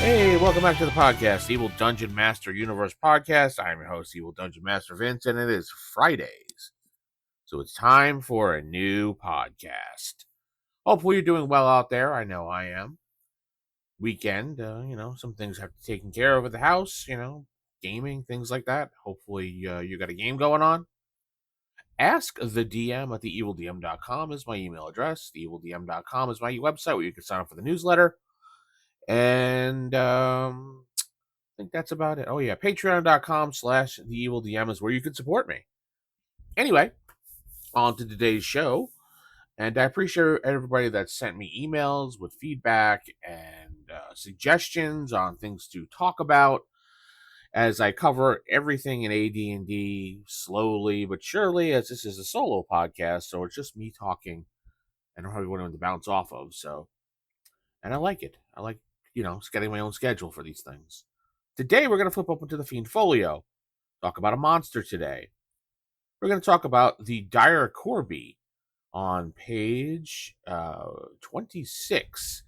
Hey, welcome back to the podcast, Evil Dungeon Master Universe Podcast. I'm your host, Evil Dungeon Master Vince, and it is Fridays. So it's time for a new podcast. Hopefully you're doing well out there. I know I am. Weekend, some things have to be taken care of at the house, gaming, things like that. Hopefully you got a game going on. Ask the DM at theevildm.com is my email address. Theevildm.com is my website where you can sign up for the newsletter. And I think that's about it. Oh, yeah. Patreon.com/TheEvilDM is where you can support me. Anyway, on to today's show. And I appreciate everybody that sent me emails with feedback and suggestions on things to talk about as I cover everything in AD&D slowly but surely, as this is a solo podcast. So it's just me talking. I don't have anyone to bounce off of. And I like it. I like, getting my own schedule for these things. Today, we're going to flip open to the Fiend Folio. Talk about a monster today. We're going to talk about the Dire Corby on page 26.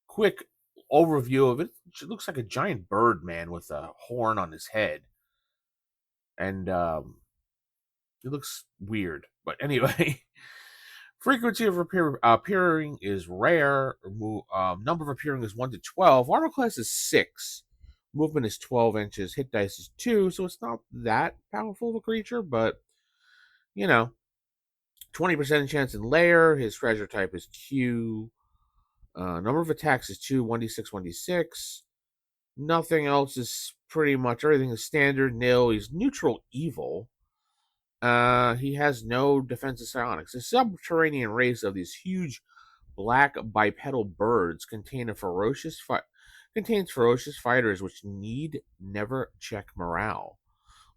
Quick overview of it. It looks like a giant bird man with a horn on his head. And it looks weird. But anyway, frequency of appearing is rare. Number of appearing is 1 to 12. Armor class is 6. Movement is 12 inches. Hit dice is 2, so it's not that powerful of a creature, but, 20% chance in lair. His treasure type is Q. Number of attacks is 2, 1d6, 1d6. Nothing else is pretty much, everything is standard, nil. He's neutral evil. He has no defensive psionics. The subterranean race of these huge black bipedal birds contains ferocious fighters which need never check morale.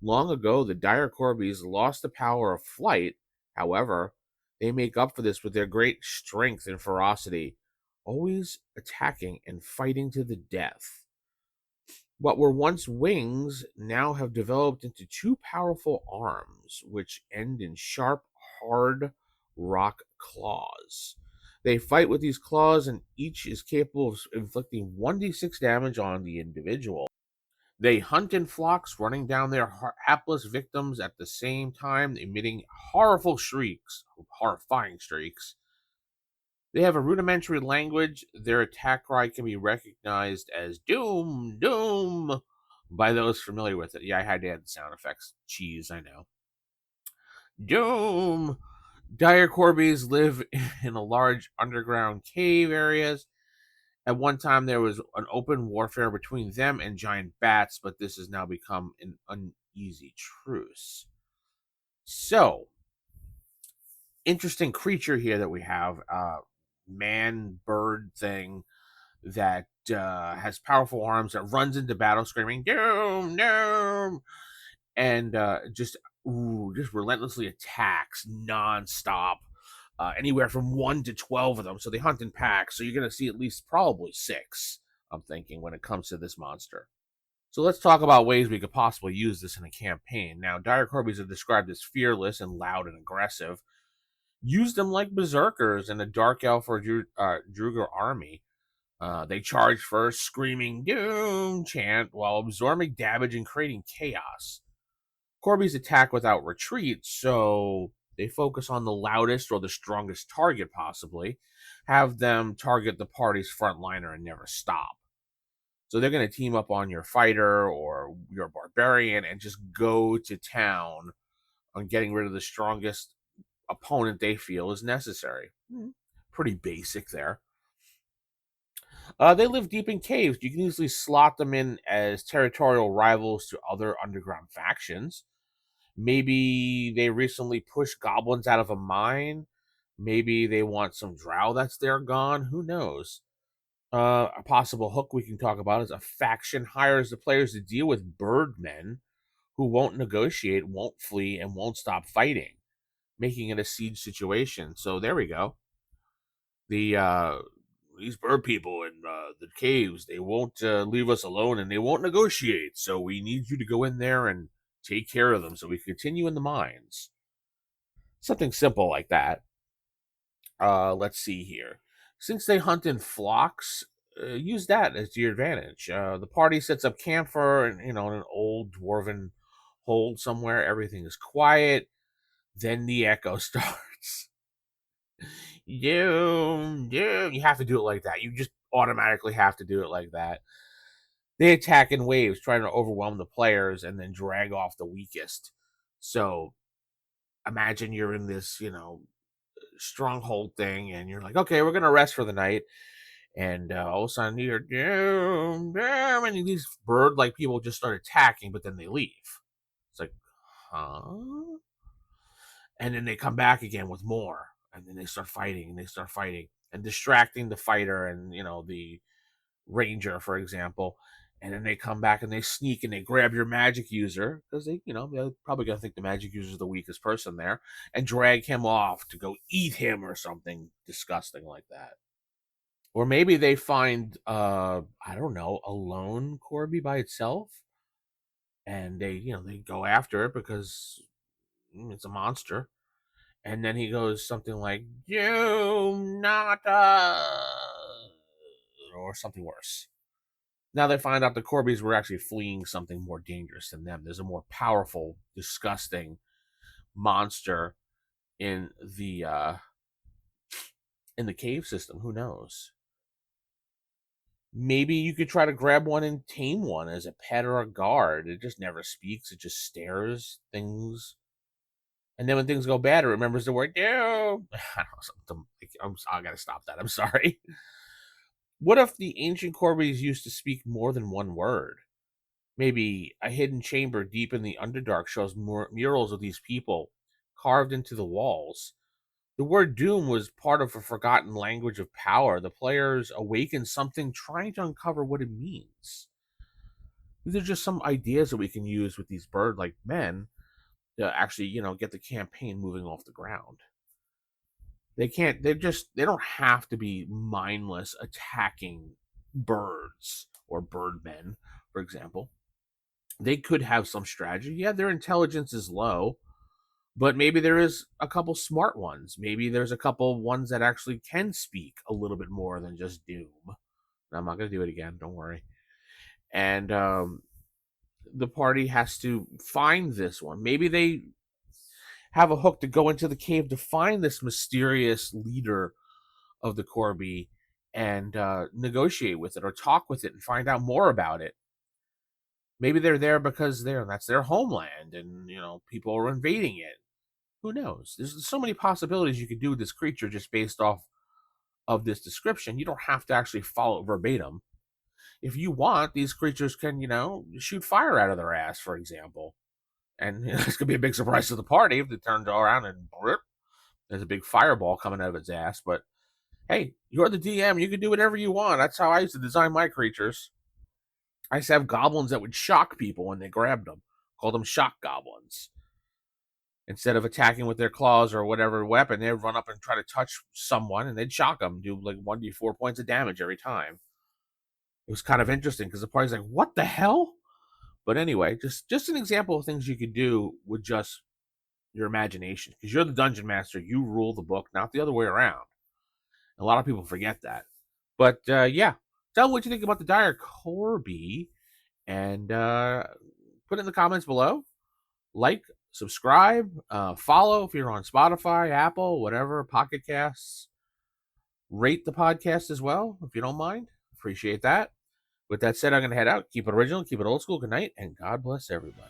Long ago, the Dire Corbies lost the power of flight. However, they make up for this with their great strength and ferocity, always attacking and fighting to the death. What were once wings now have developed into 2 powerful arms, which end in sharp, hard rock claws. They fight with these claws, and each is capable of inflicting 1d6 damage on the individual. They hunt in flocks, running down their hapless victims at the same time, emitting horrifying shrieks. They have a rudimentary language. Their attack cry can be recognized as "Doom, Doom" by those familiar with it. Yeah, I had to add the sound effects. Cheese, I know. Doom! Dire Corbies live in a large underground cave areas. At one time, there was an open warfare between them and giant bats, but this has now become an uneasy truce. So, interesting creature here that we have. Man-bird thing that has powerful arms that runs into battle screaming "Doom, Doom!" and just relentlessly attacks nonstop. Anywhere from 1 to 12 of them. So they hunt in packs. So you're going to see at least probably 6, I'm thinking, when it comes to this monster. So let's talk about ways we could possibly use this in a campaign. Now, Dire Corbies are described as fearless and loud and aggressive. Use them like berserkers in a Dark Elf or Druger army. They charge first, screaming "Doom" chant while absorbing damage and creating chaos. Corbies attack without retreat, so they focus on the loudest or the strongest target possibly, have them target the party's frontliner and never stop. So they're going to team up on your fighter or your barbarian and just go to town on getting rid of the strongest opponent they feel is necessary. Pretty basic there. They live deep in caves. You can easily slot them in as territorial rivals to other underground factions. Maybe they recently pushed goblins out of a mine. Maybe they want some drow that's there gone. Who knows? A possible hook we can talk about is a faction hires the players to deal with birdmen who won't negotiate, won't flee, and won't stop fighting, making it a siege situation. So there we go. These bird people in the caves, they won't leave us alone, and they won't negotiate. So we need you to go in there and take care of them so we can continue in the mines. Something simple like that. Let's see here. Since they hunt in flocks, use that as to your advantage. The party sets up camp for, in an old dwarven hold somewhere. Everything is quiet. Then the echo starts. Doom, doom. You have to do it like that. You just automatically have to do it like that. They attack in waves, trying to overwhelm the players and then drag off the weakest. So imagine you're in this, stronghold thing, and you're like, okay, we're gonna rest for the night, and all of a sudden you're doom, doom, and these bird-like people just start attacking, but then they leave. It's like, huh? And then they come back again with more, and then they start fighting, and they start fighting, and distracting the fighter and the ranger, for example. And then they come back and they sneak and they grab your magic user because they're probably gonna think the magic user is the weakest person there, and drag him off to go eat him or something disgusting like that. Or maybe they find I don't know, a lone Corby by itself, and they go after it because it's a monster. And then he goes something like, "Do not," or something worse. Now they find out the Corbys were actually fleeing something more dangerous than them. There's a more powerful, disgusting monster in the cave system. Who knows? Maybe you could try to grab one and tame one as a pet or a guard. It just never speaks. It just stares things. And then when things go bad, it remembers the word "no." I don't know, I gotta stop that. I'm sorry. What if the ancient Corbys used to speak more than one word? Maybe a hidden chamber deep in the Underdark shows more murals of these people carved into the walls. The word doom was part of a forgotten language of power. The players awaken something trying to uncover what it means. These are just some ideas that we can use with these bird like men to actually, get the campaign moving off the ground. They don't have to be mindless attacking birds or birdmen, for example. They could have some strategy. Yeah, their intelligence is low, but maybe there is a couple smart ones. Maybe there's a couple ones that actually can speak a little bit more than just doom. I'm not going to do it again. Don't worry. And the party has to find this one. Maybe they have a hook to go into the cave to find this mysterious leader of the Corby and negotiate with it or talk with it and find out more about it. Maybe they're there because that's their homeland, and people are invading it. Who knows? There's so many possibilities you could do with this creature just based off of this description. You don't have to actually follow it verbatim. If you want, these creatures can, shoot fire out of their ass, for example. And it's gonna be a big surprise to the party if they turn around and there's a big fireball coming out of its ass. But hey, you're the DM. You can do whatever you want. That's how I used to design my creatures. I used to have goblins that would shock people when they grabbed them. Called them shock goblins. Instead of attacking with their claws or whatever weapon, they'd run up and try to touch someone, and they'd shock them, do like 1d4 points of damage every time. It was kind of interesting because the party's like, "What the hell?" But anyway, just an example of things you could do with just your imagination, because you're the dungeon master. You rule the book, not the other way around. A lot of people forget that. But yeah, tell me what you think about the Dire Corby, and put it in the comments below. Like, subscribe, follow if you're on Spotify, Apple, whatever, Pocket Casts. Rate the podcast as well, if you don't mind. Appreciate that. With that said, I'm going to head out. Keep it original, keep it old school. Good night, and God bless everybody.